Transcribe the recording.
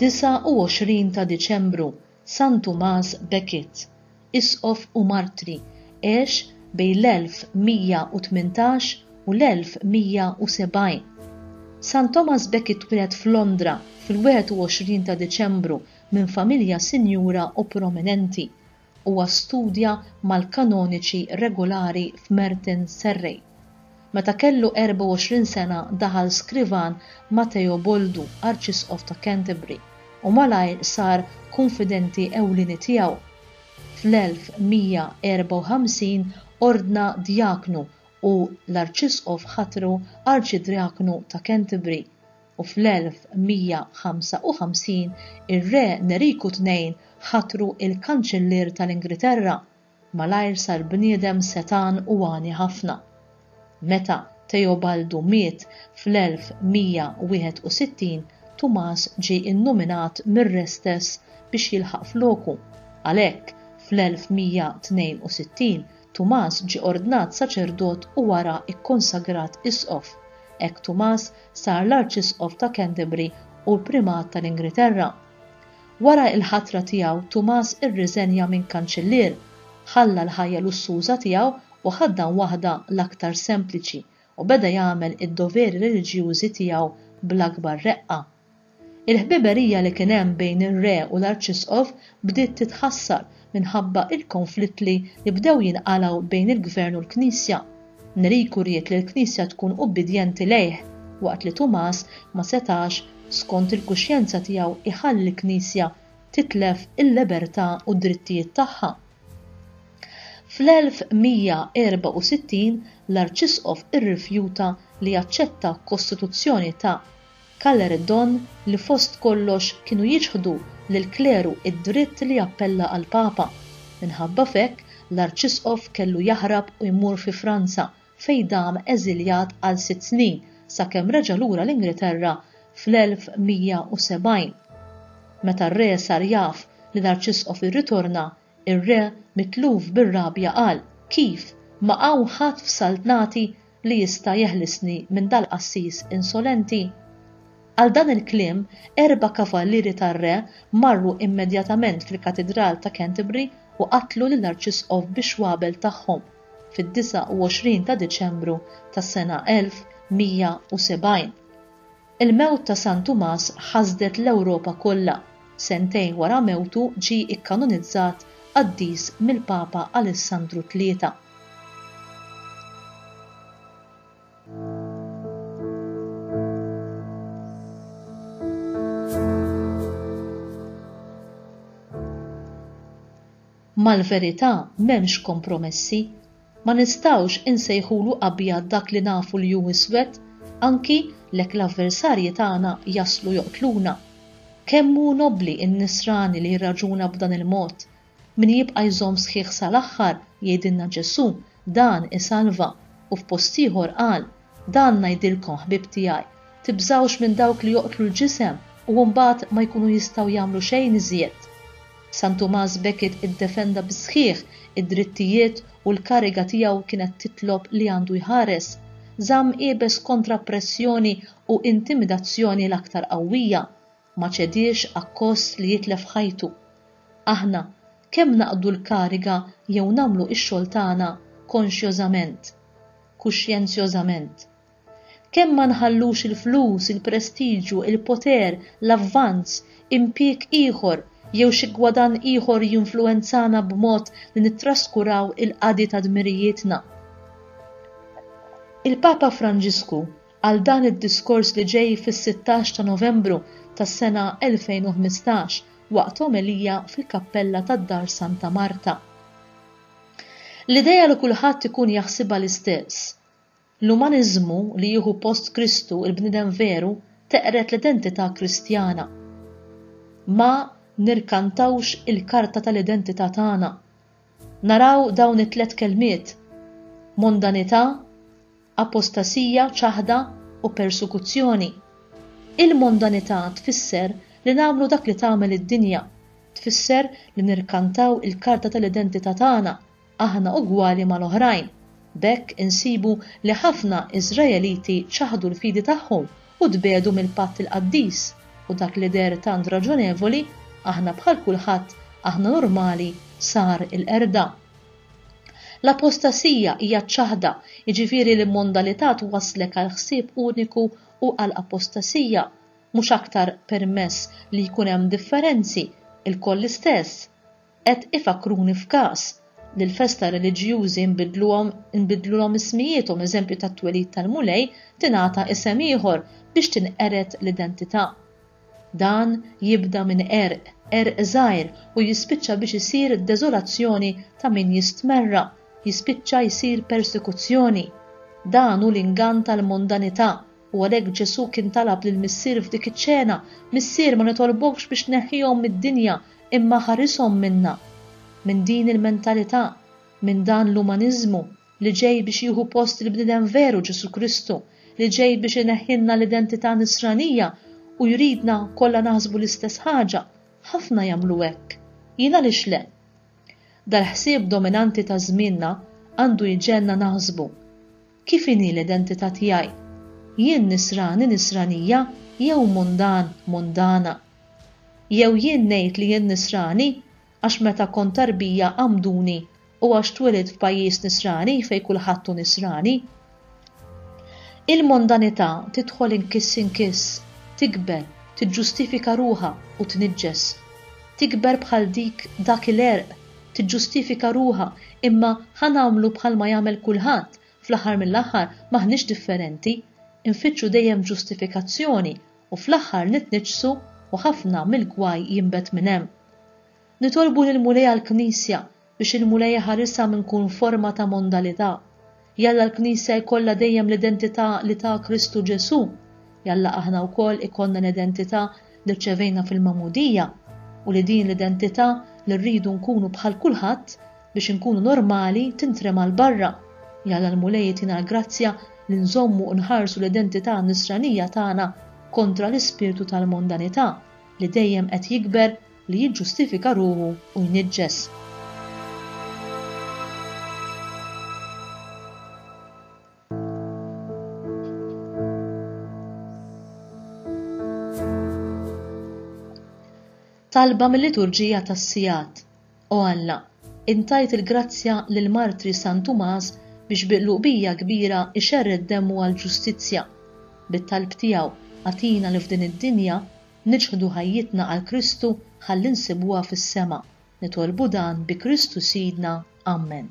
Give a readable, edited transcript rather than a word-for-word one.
Fid-29 ta' Diċembru San Tomás Becket, Isqof u Martri, għex bejn l-1118 u l-1170. San Thomas Becket twieled f'Londra fil-21 ta' Diċembru minn familja sinjura u prominenti. Huwa studja mal-kanoniċi regolari f'Merton Surrey. Meta kellu 24 sena daħal skrivan ma' Teoboldu, Arċisqof ta' Canterbury, u malajr sar konfidenti ewlieni tiegħu. Fl-1154 ordna djaknu u l-Arċisqof ħatru Arċidjaknu ta' Canterbury u fl-1155 ir-Re Neriku II ħatru il-Kanċellier tal-Ingilterra, malajr sar bniedem setan u għani ħafna. Meta Teobaldu miet fl-1161, Tomás ġie innominat mir-Re stess biex jilħaq floku. Għalhekk fl-1162 Tomás ġie ordnat saċerdot u wara ikkonsagrat isqof. Hekk Tomás sar l-Arċisqof ta' Canterbury u l-Primat tal-Ingilterra. Wara l-ħatra tiegħu Tomás irriżenja minn kanċellier, ħalla l-ħajja lussuża tiegħu u ħaddan waħda l-aktar sempliċi u beda jagħmel id-doveri reliġjużi tiegħu bl-akbar reqqa. Il-ħbiberija li kien hemm bejn ir-Re u l-Arċisqof bdiet titħassar minħabba il-konflitti li bdew jinqalgħu bejn il-Gvern u l-Knisja. Neriku ried li l-Knisja tkun ubbidjenti lejh, waqt li Tomás ma setax skont il-kuxjenza tiegħu iħalli l-Knisja titlef il-libertà u d-drittijiet tagħha. Fl-1164 l-Arċisqof irrifjuta li jaċċetta Kostituzzjoni ta' Caledon li fost kollox kienu jiġħdu lill-kleru id-dritt li jappella għall-Papa. Minħabba f'hekk l-Arċisqof kellu jaħrab u jmur fi Franza fejn dam eżiljat għal 6 snin sakemm reġa' lura l-Ingilterra fl-1170. Meta r-Re sar jaf li l-Arċisqof irritorna, ir-Re mitluf bir-rabja qal: kif ma hawn ħadd f'Saltnati li jista' jeħlisni minn dal-qassis insolenti? Għal dan il-kliem 4 kavallieri tar-Re marru immedjatament fil-Katedral ta' Canterbury u qatlu lill-Arċisqof biex wabel tagħhom fid-29 ta' Diċembru tas-sena 1170. Il-mewt ta' San Tomás ħasdet l-Ewropa kollha. Sentejn wara mewtu ġie ikkanonizzat qaddis mill-Papa Alessandru III. Mal-verità m'hemmx kompromessi, ma nistgħux insejħulu abjad dak li nafu li hu iswed, anki lek l-avversarji tagħna jaslu joqtluna. Kemm hu nobbli n-nisrani li jirraġuna b'dan il-mod. Min jibqa' jżomm sħiħ sal-aħħar jgħidilna Ġesu dan isalva u f'post ieħor qal dan ngħidilkom ħbieb tiegħi, tibżgħux minn dawk li joqtlu l-ġisem u mbagħad ma jkunu jistgħu jagħmlu xejn iżjed. San Tomás Becket iddefenda bisħieħ id-drittijiet u l-kariga tiegħu kienet titlob li għandu jħares, żamm qiebes kontra pressjoni u intimidazzjoni l-aktar qawwija, ma ċediex akkost li jitlef ħajtu. Aħna kemm naqdu l-kariga jew nagħmlu x-xogħol tagħna konxjożament, kuxjenzjożament. Kemm ma nħallux il-flus, il-prestiġju, il-poter, l-avvanz, impjieg ieħor jew xi gwadan ieħor jinfluwenzana b'mod li nittraskuraw il-qadi ta' dmirijietna. Il-Papa Franġisku għal dan id-diskors li ġej fis-16 ta' Novembru tas-sena 2015 waqt omelija fil-kappella tad-Dar Santa Marta. L-idea li kulħadd ikun jaħsibha l-istess. L-umaniżmu li jieħu post Kristu il-bniedem veru teqret l-identità Kristjana. Ma nirkantawx il-karta tal-identità tagħna. Naraw dawn it-3 kelmiet: mondanità, apostasija ċaħda u persekuzzjoni. Il-mondanità tfisser li nagħmlu dak li tagħmel id-dinja, tfisser li nirkantaw il-karta tal-identità tagħna, aħna ugwali mal-oħrajn. Bekk insibu li ħafna Iżraeliti ċaħdu l-fidi tagħhom u dbedu mill-patt il-qaddis u dak li der tant raġonevoli, aħna bħal kulħadd, aħna normali, sar il-qerda. L-apostasija hija ċaħda, jiġifieri li l-mondalità twaslek għal ħsieb uniku u għal apostasija, mhux aktar permess li jkun hemm differenzi, il-koll istess. Qed ifakruni f'każ li l-festa reliġjużi nbidluhom ismijietom, eżempju tat-twelid tal-mulej tingħata isem ieħor biex tinqered l-identità. Dan jibda minn erq żgħir u jispiċċa biex isir id-deżolazzjoni ta' min jistmerra, jispiċċa jsir persekuzzjoni. Dan hu l-ingann tal-mondanità u għalhekk Ġesu kien talab lill-missier f'dik iċ-ċena, missier ma nitolbokx biex tneħħihom mid-dinja imma ħarishom minnha. Minn din il-mentalità, minn dan l-umaniżmu li ġej biex jieħu post il-bniedem veru Ġesu Kristu, li ġej biex ineħħilna l-identità nisranija u jridna kollha naħsbu l-istess ħaġa, ħafna jagħmlu hekk. Jiena għaliex le. Dal-ħsieb dominanti ta' żmienna għandu jiġenna naħsbu. Kif inhi l-identità tiegħi? Jien nisrani nisranija jew mundan mundana? Jew jien ngħid li jien nisrani għax meta kont tarbija għamduni u għax twelid f'pajjiż nisrani fejn kulħadd hu nisrani? Il-mondanità tidħol inkiss, tikber, tiġġustifika ruha u tniġġes. Tikber bħal dak il-erq, tiġġustifika ruha, imma ħanamlu bħalma jagħmel kulħadd, fl-aħħar mill-aħħar maħniex differenti, infittxu dejjem ġustifikazzjoni u fl-aħħar nitniġsu u ħafna mill-gwaj jinbet minn hemm. Nitolbu lill-mulej għall-Knisja biex il-mulej ħarisha minn kun forma ta' mondalità. Jalla l-Knisja jkollha dejjem l-identità li ta' Kristu Ġesu. Jalla aħna wkoll ikollna l-identità li rċevejna fil-Magħmudija u li din l-identità li rridu nkunu bħal kulħadd biex nkunu normali tintrema l-barra. Jalla l-mulej tina l-grazzja li nżommu u nħarsu l-identità nisranija tagħna kontra l-ispirtu tal-mondanità li dejjem qed jikber li jiġġustifika ruħu u jniġġes. Talba mill-liturġija tas-Sijat. O Alla, intajt il-grazzja lil martri San Tumas biex bil-qbija kbira ixerred demmu għall-ġustizzja. Bit-talb tiegħu għatina li f'din id-dinja niġħdu ħajjitna għal Kristu ħalli nsibuha fis-sema. Nitolbu dan bi Kristu Sidna. Amen.